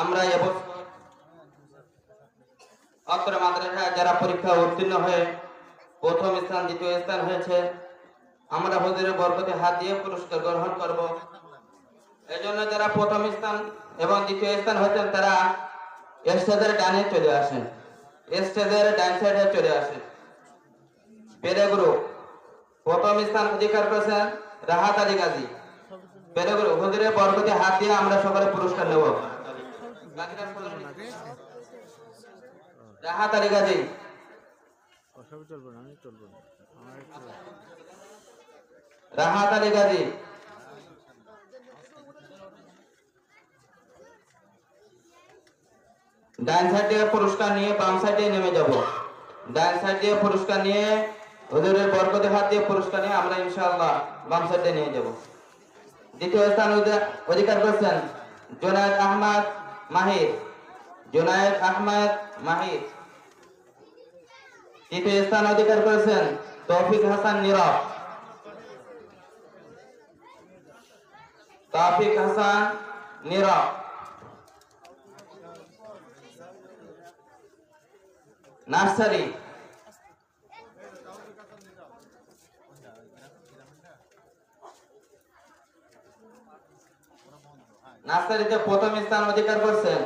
আমরা এবছর অত্র মাদ্রাসায় যারা পরীক্ষা উত্তীর্ণ হয়ে প্রথম স্থান দ্বিতীয় স্থান হয়েছে আমরা হুজুরের বরকতে হাত দিয়ে পুরস্কার গ্রহণ করব। এই জন্য যারা প্রথম স্থান এবং দ্বিতীয় স্থান হয়েছেন তারা স্টেজের ডানে চলে আসেন, স্টেজের ডান সাইডে চলে আসেন। পেরে গ্রুপ প্রথম স্থান অধিকার করেছেন রাহাত আলী গাজী। পেরে গ্রুপ হুজুরের বরকতে হাত দিয়ে আমরা সকলে পুরস্কার নেব। রাহাত আলী গাজী রাহাত আলী গাজী ডান সাইডে পুরস্কার নিয়ে বাম সাইডে নেমে যাব। ডান সাইডে পুরস্কার নিয়ে হুজুরের বরকতে হাত দিয়ে পুরস্কার নিয়ে আমরা ইনশাআল্লাহ বাম সাইডে নিয়ে যাব। দ্বিতীয় স্থান অধিকার করেছেন জুনায়েদ আহমদ মাহির। জুনায়েদ আহমদ মাহির। তৃতীয় স্থান অধিকার করেছেন তৌফিক হাসান নীরব। তৌফিক হাসান নীরব। নার্সারি নার্সারিতে প্রথম স্থান অধিকার করছেন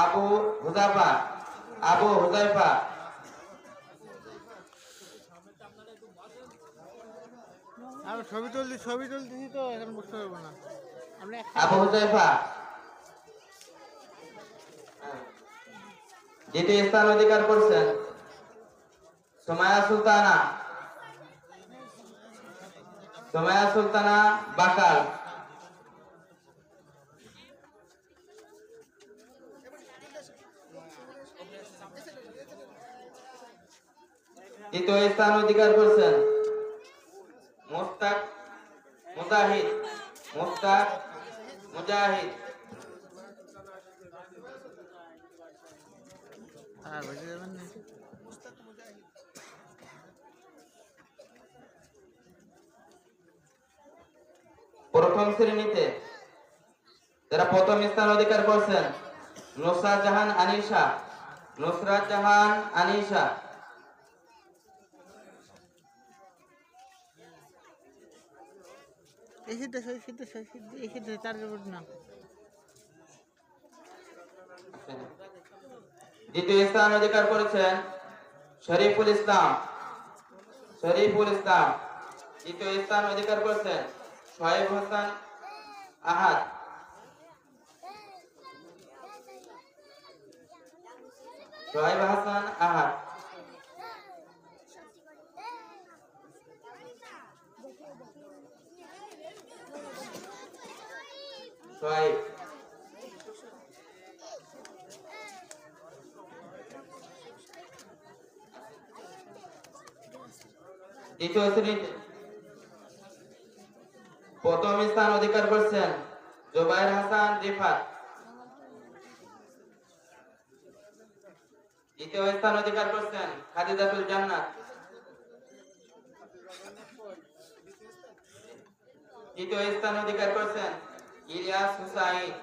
আবু হুজাইফা। ছবি তুলতেছি তো এখন বুঝতে পারবো না। আবু হুজাইফা দ্বিতীয় স্থান অধিকার করছেন সুমাইয়া সুলতানা বাকাল। তৃতীয় স্থান অধিকার করছেন মুস্তাক মুজাহিদ। প্রথম শ্রেণীতে যারা প্রথম স্থান অধিকার করছেন নুসরাত জাহান আনিশা। দ্বিতীয় স্থান অধিকার করেছেন শরীফুল ইসলাম। তৃতীয় স্থান অধিকার করেছেন শোয়েব হাসান আহাদ। দ্বিতীয় শ্রেণীতে প্রথম স্থান অধিকার করছেন জুবাইর হাসান রিফাত। দ্বিতীয় স্থান অধিকার করছেন খাদিজাতুল জান্নাত। তৃতীয় স্থান অধিকার করছেন ইলিয়াস হুসাইন।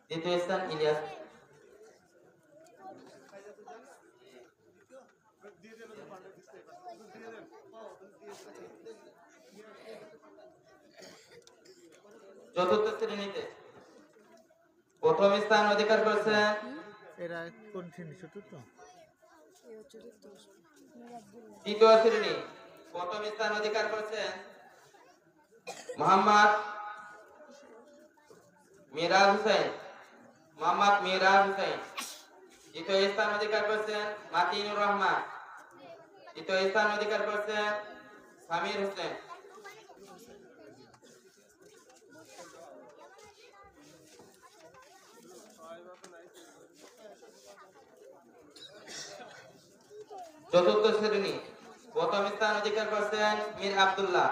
দ্বিতীয় স্থান ইলিয়াস। চতুর্থ শ্রেণীতে প্রথম স্থান অধিকার করেছেন তৃতীয় শ্রেণী প্রথম স্থান অধিকার করেছেন মোহাম্মদ মিরাজ হোসেন। দ্বিতীয় স্থান অধিকার করেছেন মাতিনুর রহমান। তৃতীয় স্থান অধিকার করেছেন সামির হোসেন। চতুর্থ শ্রেণী প্রথম স্থান অধিকার করেছেন মীর আব্দুল্লাহ।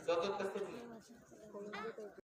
চতুর্থ শ্রেণী